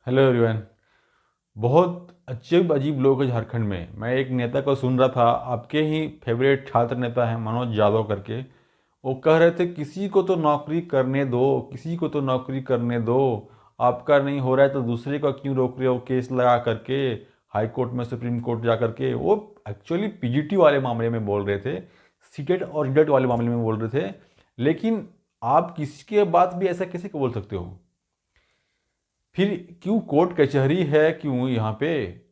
Hello everyone. बहुत अजीब अजीब लोग हैं झारखंड में। मैं एक नेता को सुन रहा था, आपके ही फेवरेट छात्र नेता हैं मनोज यादव करके। वो कह रहे थे किसी को तो नौकरी करने दो, किसी को तो नौकरी करने दो। आपका नहीं हो रहा है तो दूसरे का क्यों रोक रहे हो केस लगा करके, हाई कोर्ट में सुप्रीम कोर्ट जा करके। वो एक्चुअली पीजीटी वाले मामले में बोल रहे थे, सीटेट और जेट वाले मामले में बोल रहे थे। लेकिन आप किसी के बात भी ऐसा कैसे बोल सकते हो? फिर क्यों कोर्ट कचहरी है, क्यों यहाँ पे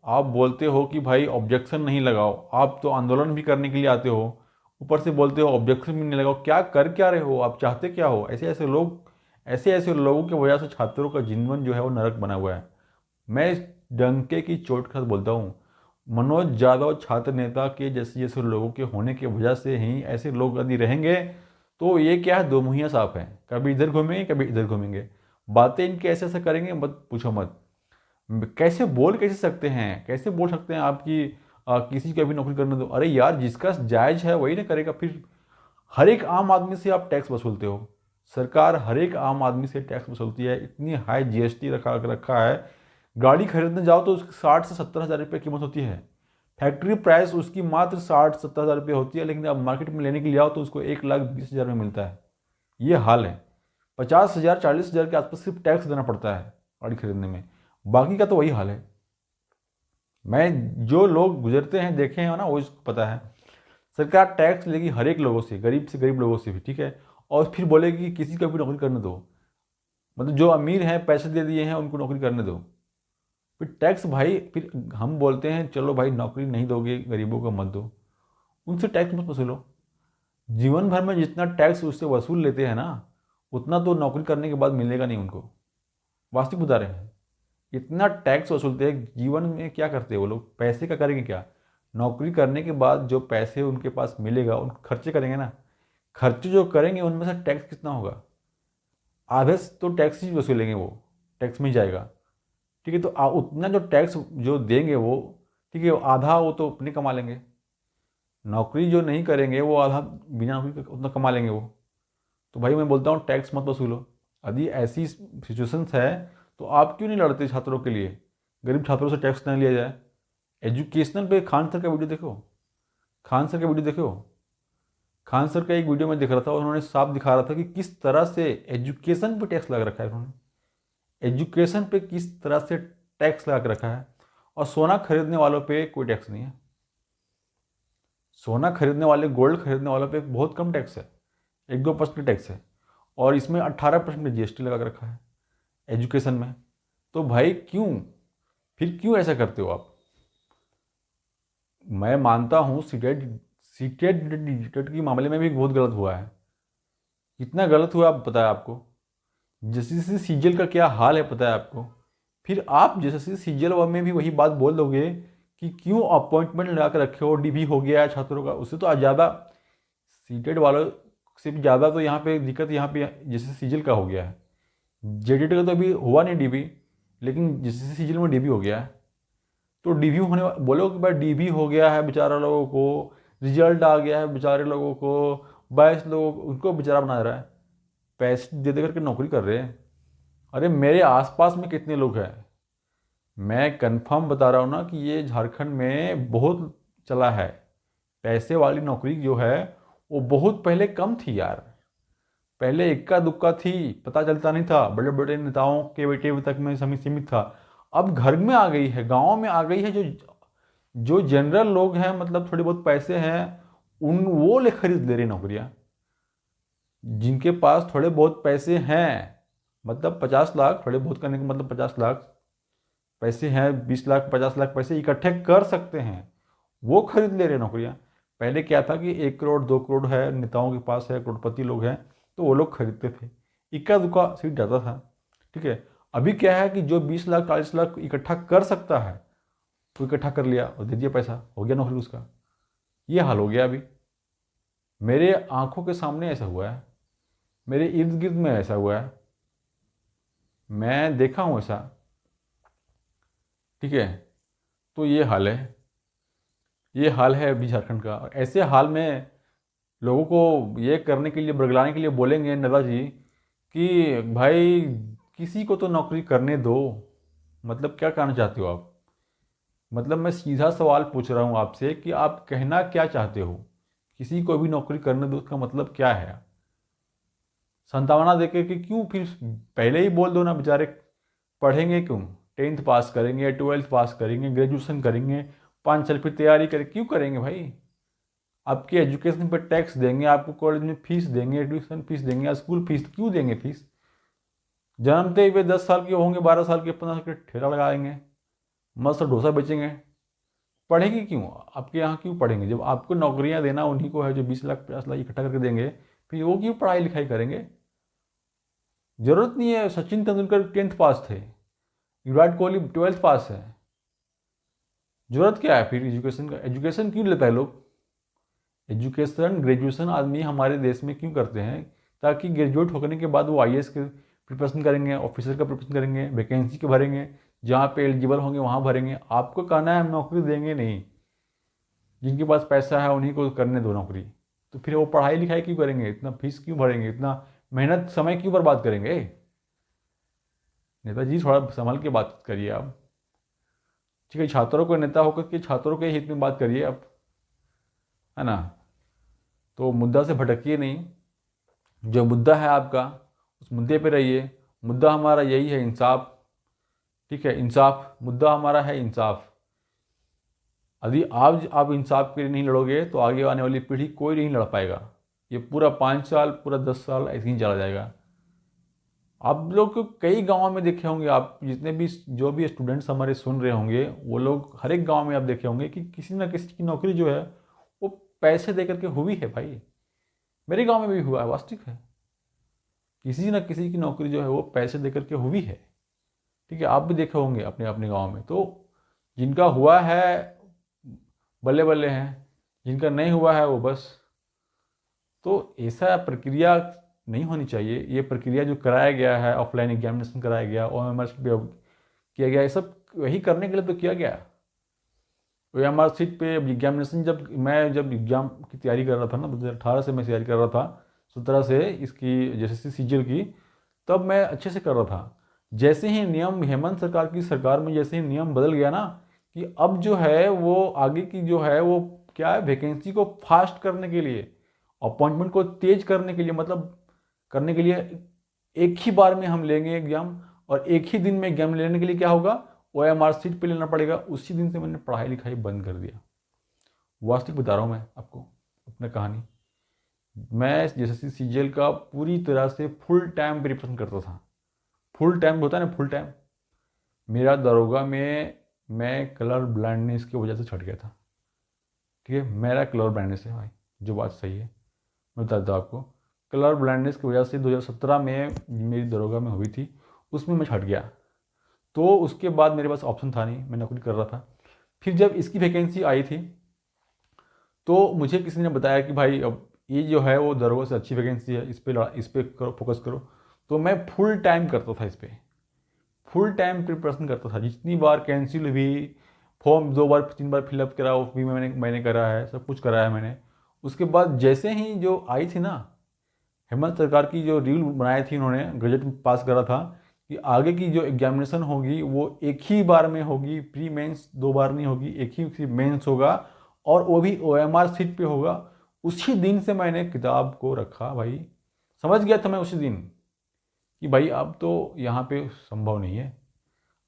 आप बोलते हो कि भाई ऑब्जेक्शन नहीं लगाओ? आप तो आंदोलन भी करने के लिए आते हो, ऊपर से बोलते हो ऑब्जेक्शन भी नहीं लगाओ। क्या कर क्या रहे हो? आप चाहते क्या हो? ऐसे ऐसे लोगों की वजह से छात्रों का जीवन जो है वो नरक बना हुआ है। मैं इस डंके की चोट के साथ बोलता हूँ, मनोज यादव छात्र नेता के जैसे जैसे लोगों के होने की वजह से ही ऐसे लोग यदि रहेंगे तो ये क्या है, दो मुहैया साफ है। कभी इधर घूमेंगे कभी इधर घूमेंगे। बातें इनके ऐसे ऐसे करेंगे, मत पूछो मत। कैसे सकते हैं, कैसे बोल सकते हैं आपकी किसी को भी नौकरी करने दो? अरे यार, जिसका जायज है वही ना करेगा। फिर हर एक आम आदमी से आप टैक्स वसूलते हो। सरकार हर एक आम आदमी से टैक्स वसूलती है, इतनी हाई जीएसटी रखा है। गाड़ी खरीदने जाओ तो उसकी 60 से 70 हज़ार रुपये कीमत होती है। फैक्ट्री प्राइस उसकी मात्र 60 से 70 हज़ार रुपये होती है, लेकिन आप मार्केट में लेने के लिए आओ तो उसको 1,20,000 में मिलता है। ये हाल है। 50,000 40,000 के आसपास सिर्फ टैक्स देना पड़ता है गाड़ी खरीदने में। बाकी का तो वही हाल है। मैं जो लोग गुजरते हैं देखे हैं ना, वो इसको पता है। सरकार टैक्स लेगी हर एक लोगों से गरीब लोगों से भी, ठीक है। और फिर बोलेगी कि किसी को भी नौकरी करने दो। मतलब जो अमीर हैं, पैसे दे दिए हैं, उनको नौकरी करने दो। फिर टैक्स भाई, फिर हम बोलते हैं चलो भाई नौकरी नहीं दोगे गरीबों को मत दो, उनसे टैक्स मत वसूलो। जीवन भर में जितना टैक्स उससे वसूल लेते हैं ना, उतना तो नौकरी करने के बाद मिलेगा नहीं उनको। वास्तविक बता रहे हैं। इतना टैक्स वसूलते हैं, जीवन में क्या करते हैं वो लोग? पैसे का करेंगे क्या? नौकरी करने के बाद जो पैसे उनके पास मिलेगा उन खर्चे करेंगे ना। खर्चे जो करेंगे उनमें से टैक्स कितना होगा? आधे से तो टैक्स ही वसूलेंगे वो, टैक्स में ही जाएगा। ठीक है, तो उतना जो टैक्स जो देंगे वो, ठीक है, आधा वो तो अपने कमा लेंगे। नौकरी जो नहीं करेंगे वो आधा बिना नौकरी के उतना कमा लेंगे वो। तो भाई मैं बोलता हूँ टैक्स मत वसूलो। यदि ऐसी सिचुएशंस है तो आप क्यों नहीं लड़ते छात्रों के लिए? गरीब छात्रों से टैक्स ना लिया जाए। एजुकेशनल पे खान सर का वीडियो देखो, खान सर का वीडियो देखो। खान सर का एक वीडियो में दिख रहा था, उन्होंने साफ दिखा रहा था कि किस तरह से एजुकेशन पे टैक्स लगा रखा है उन्होंने। एजुकेशन पे किस तरह से टैक्स लगा के रखा है। और सोना खरीदने वालों पे कोई टैक्स नहीं है। सोना खरीदने वाले, गोल्ड खरीदने वालों पे बहुत कम टैक्स है, 1-2% टैक्स है। और इसमें 18% जीएसटी लगा के रखा है एजुकेशन में। तो भाई क्यों, फिर क्यों ऐसा करते हो आप? मैं मानता हूँ सीटेट सीटेट डिटेट के मामले में भी बहुत गलत हुआ है। कितना गलत हुआ आप पता है आपको? जैसे सीजीएल का क्या हाल है पता है आपको? फिर आप जैसे सीजीएल में भी वही बात बोल दोगे कि क्यों अपॉइंटमेंट लगा कर रखे हो, डीबी हो गया है छात्रों का, उससे तो ज़्यादा सीटेट वालों से भी ज़्यादा तो यहाँ पे दिक्कत यहाँ पे जैसे सीजीएल का हो गया है। जेडीटी का तो अभी हुआ नहीं डीबी, लेकिन जैसे सीजीएल में डीबी हो गया है। तो डीबी होने बोलो कि भाई डीबी हो गया है बेचारा लोगों को, रिजल्ट आ गया है बेचारे लोगों को, 22 लोग उनको बेचारा बना रहा है, पैसे दे दे करके नौकरी कर रहे हैं। अरे मेरे आसपास में कितने लोग हैं, मैं कंफर्म बता रहा हूँ ना कि ये झारखंड में बहुत चला है। पैसे वाली नौकरी जो है वो बहुत पहले कम थी यार। पहले इक्का दुक्का थी, पता चलता नहीं था, बड़े बड़े नेताओं के बेटे तक में समय सीमित था। अब घर में आ गई है, गाँव में आ गई है। जो जो जनरल लोग हैं, मतलब थोड़े बहुत पैसे हैं, उन वो ले खरीद ले रही नौकरियाँ। जिनके पास थोड़े बहुत पैसे हैं, मतलब 50 लाख, थोड़े बहुत करने का मतलब 50 लाख पैसे हैं, 20 लाख 50 लाख पैसे इकट्ठे कर सकते हैं, वो खरीद ले रहे नौकरियां। पहले क्या था कि 1 करोड़ 2 करोड़ है नेताओं के पास है, करोड़पति लोग हैं, तो वो लोग खरीदते थे, इक्का दुक्का सीट जाता था। ठीक है। अभी क्या है कि जो 20 लाख 40 लाख इकट्ठा कर सकता है तो इकट्ठा कर लिया और दे दिया पैसा, हो गया नौकरी उसका। ये हाल हो गया अभी। मेरे आंखों के सामने ऐसा हुआ है, मेरे इर्द गिर्द में ऐसा हुआ है, मैं देखा हूँ ऐसा। ठीक है। तो ये हाल है, ये हाल है अभी झारखंड का। और ऐसे हाल में लोगों को ये करने के लिए, बरगलाने के लिए बोलेंगे नड्डा जी कि भाई किसी को तो नौकरी करने दो, मतलब क्या कहना चाहते हो आप? मतलब मैं सीधा सवाल पूछ रहा हूँ आपसे कि आप कहना क्या चाहते हो? किसी को भी नौकरी करने दो, उसका मतलब क्या है? संतावना देके कि क्यों फिर पहले ही बोल दो ना बेचारे, पढ़ेंगे क्यों? 10th पास करेंगे, 12th पास करेंगे, ग्रेजुएशन करेंगे, 5 साल फिर तैयारी करें, क्यों करेंगे भाई? आपके एजुकेशन पर टैक्स देंगे, आपको कॉलेज में फीस देंगे, ट्यूशन फीस देंगे या स्कूल फीस, क्यों देंगे फीस? जन्मते हुए 10 साल के होंगे, 12 साल के, 15 साल के ठेला लगाएंगे, मस्त डोसा बेचेंगे। पढ़ेंगे क्यों? आपके यहाँ क्यों पढ़ेंगे? जब आपको नौकरियां देना उन्हीं को है जो 20 लाख 50 लाख इकट्ठा करके देंगे, फिर वो क्यों पढ़ाई लिखाई करेंगे? जरूरत नहीं है। सचिन तेंदुलकर 10th पास थे, विराट कोहली 12th पास है। जरूरत क्या है फिर एजुकेशन का? एजुकेशन क्यों लेता है लोग? एजुकेशन ग्रेजुएशन आदमी हमारे देश में क्यों करते हैं? ताकि ग्रेजुएट होने के बाद वो आईएएस के प्रिपरेशन करेंगे, ऑफिसर का प्रिपरेशन करेंगे, वैकेंसी के भरेंगे, जहाँ पे एलिजिबल होंगे वहाँ भरेंगे। आपको कहना है हम नौकरी देंगे नहीं, जिनके पास पैसा है उन्हीं को करने दो नौकरी। तो फिर वो पढ़ाई लिखाई क्यों करेंगे? इतना फीस क्यों भरेंगे? इतना मेहनत समय क्यों बर्बाद करेंगे? नेताजी थोड़ा संभल के बात करिए आप। ठीक है, छात्रों को नेता होकर के छात्रों के हित में बात करिए आप, है ना? तो मुद्दा से भटकिए नहीं। जो मुद्दा है आपका उस मुद्दे पे रहिए। मुद्दा हमारा यही है, इंसाफ। ठीक है, इंसाफ मुद्दा हमारा है, इंसाफ। यदि आप इंसाफ के लिए नहीं लड़ोगे तो आगे आने वाली पीढ़ी कोई नहीं लड़ पाएगा। ये पूरा 5 साल, पूरा 10 साल ऐसे ही चला जाएगा। आप लोग को कई गांवों में देखे होंगे, आप जितने भी जो भी स्टूडेंट्स हमारे सुन रहे होंगे, वो लोग हर एक गांव में आप देखे होंगे कि किसी ना किसी की नौकरी जो है वो पैसे दे करके हुई है भाई। मेरे गांव में भी हुआ है, वास्तविक है। किसी न किसी की नौकरी जो है वो पैसे दे करके हुई है। ठीक है, आप भी देखे होंगे अपने अपने गांव में। तो जिनका हुआ है बल्ले बल्ले हैं, जिनका नहीं हुआ है वो बस। तो ऐसा प्रक्रिया नहीं होनी चाहिए। ये प्रक्रिया जो कराया गया है, ऑफलाइन एग्जामिनेशन कराया गया, OMR शीट पे किया गया, ये सब वही करने के लिए तो किया गया। OMR शीट पे एग्जामिनेशन, जब एग्जाम की तैयारी कर रहा था ना, 2018 से मैं तैयारी कर रहा था, 17 से इसकी जैसे सीजीएल की, तब मैं अच्छे से कर रहा था। जैसे ही नियम हेमंत सरकार की सरकार में जैसे ही नियम बदल गया ना, कि अब जो है वो आगे की जो है वो क्या है, वैकेंसी को फास्ट करने के लिए, अपॉइंटमेंट को तेज करने के लिए, मतलब करने के लिए एक ही बार में हम लेंगे एग्जाम, और एक ही दिन में एग्जाम लेने के लिए क्या होगा, OMR शीट पे लेना पड़ेगा। उसी दिन से मैंने पढ़ाई लिखाई बंद कर दिया। वास्तविक बता रहा हूँ मैं आपको अपना कहानी। मैं जैसे सीजीएल का पूरी तरह से फुल टाइम प्रिपरेशन करता था। फुल टाइम होता है ना, फुल टाइम। मेरा दरोगा में मैं कलर ब्लाइंडनेस की वजह से छट गया था। ठीक है, मेरा कलर ब्लाइंडनेस है भाई, जो बात सही है मैं बताता हूँ आपको। कलर ब्लाइंडनेस की वजह से 2017 में मेरी दरोगा में हुई थी, उसमें मैं छट गया। तो उसके बाद मेरे पास ऑप्शन था नहीं, मैं नौकरी कर रहा था। फिर जब इसकी वैकेंसी आई थी तो मुझे किसी ने बताया कि भाई अब ये जो है वो दरोगा से अच्छी वैकेंसी है, इस पे करो, फोकस करो। तो मैं फुल टाइम करता था इस पर, फुल टाइम प्रिपरेशन करता था। जितनी बार कैंसिल हुई, फॉर्म 2 बार 3 बार फिलअप करा, वो भी मैंने करा है, सब कुछ करा है मैंने। उसके बाद जैसे ही जो आई थी ना हेमंत सरकार की, जो रूल बनाए थी उन्होंने, गजट में पास करा था कि आगे की जो एग्जामिनेशन होगी वो एक ही बार में होगी, प्री मेंस 2 बार नहीं होगी, एक ही मेंस होगा, और वो भी OMR शीट पे होगा। उसी दिन से मैंने किताब को रखा भाई। समझ गया था मैं उसी दिन कि भाई अब तो यहाँ पे संभव नहीं है,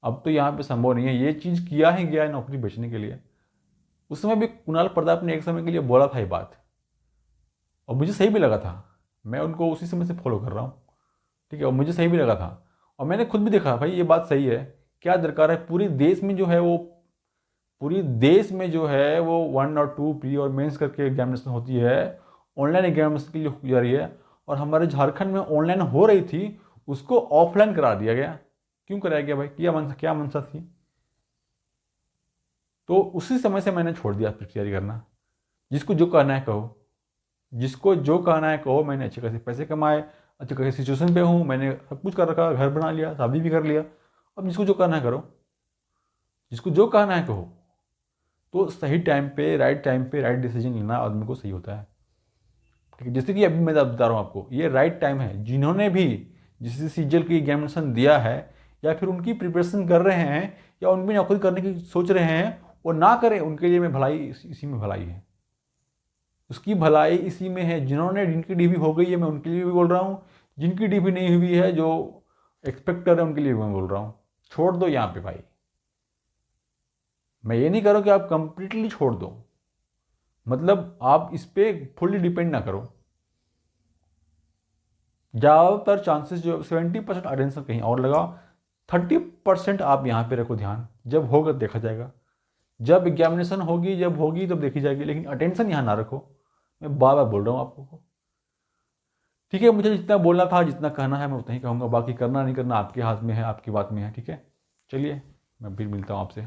अब तो यहाँ पे संभव नहीं है, ये चीज़ किया ही गया है नौकरी बेचने के लिए। उस समय भी कुणाल प्रताप ने एक समय के लिए बोला था ये बात, और मुझे सही भी लगा था। मैं उनको उसी समय से फॉलो कर रहा हूँ। ठीक है, और मुझे सही भी लगा था, और मैंने खुद भी देखा भाई ये बात सही है। क्या दरकार है, पूरे देश में जो है वो, पूरी देश में जो है वो 1 और 2 प्री और मेंस करके एग्जामिनेशन होती है, ऑनलाइन एग्जामिनेशन के लिए हो जा रही है। और हमारे झारखंड में ऑनलाइन हो रही थी, उसको ऑफलाइन करा दिया गया। क्यों कराया गया भाई? क्या मंशा थी? तो उसी समय से मैंने छोड़ दिया तैयारी करना। जिसको जो कहना है कहो, जिसको जो कहना है कहो। मैंने अच्छे खासे पैसे कमाए, अच्छे खासे सिचुएशन पे हूँ, मैंने सब कुछ कर रखा, घर बना लिया, शादी भी कर लिया। अब जिसको जो कहना है करो, जिसको जो कहना है कहो। तो सही टाइम पे राइट डिसीजन लेना आदमी को सही होता है। ठीक है, जैसे कि अभी मैं बता रहा हूँ आपको, ये राइट टाइम है। जिन्होंने भी जिस सीजीएल की एग्जामिनेशन दिया है, या फिर उनकी प्रिपरेशन कर रहे हैं या उनकी नौकरी करने की सोच रहे हैं, वो ना करें, उनके लिए मैं भलाई इसी में भलाई है, उसकी भलाई इसी में है। जिनकी डीबी हो गई है मैं उनके लिए भी बोल रहा हूँ, जिनकी डीबी नहीं हुई है, जो एक्सपेक्ट कर रहे हैं, उनके लिए भी मैं बोल रहा हूँ, छोड़ दो यहाँ पे भाई। मैं ये नहीं कह रहा कि आप कंप्लीटली छोड़ दो, मतलब आप इस पर फुल्ली डिपेंड ना करो। ज़्यादातर चांसेस जो 70% अटेंशन कहीं और लगाओ, 30% आप यहाँ पे रखो ध्यान, जब होगा देखा जाएगा, जब एग्जामिनेशन होगी जब होगी तब देखी जाएगी, लेकिन अटेंशन यहाँ ना रखो। मैं बार बार बोल रहा हूँ आपको। ठीक है, मुझे जितना बोलना था, जितना कहना है मैं उतना ही कहूँगा, बाकी करना नहीं करना आपके हाथ में है, आपकी बात में है। ठीक है, चलिए मैं फिर मिलता हूँ आपसे।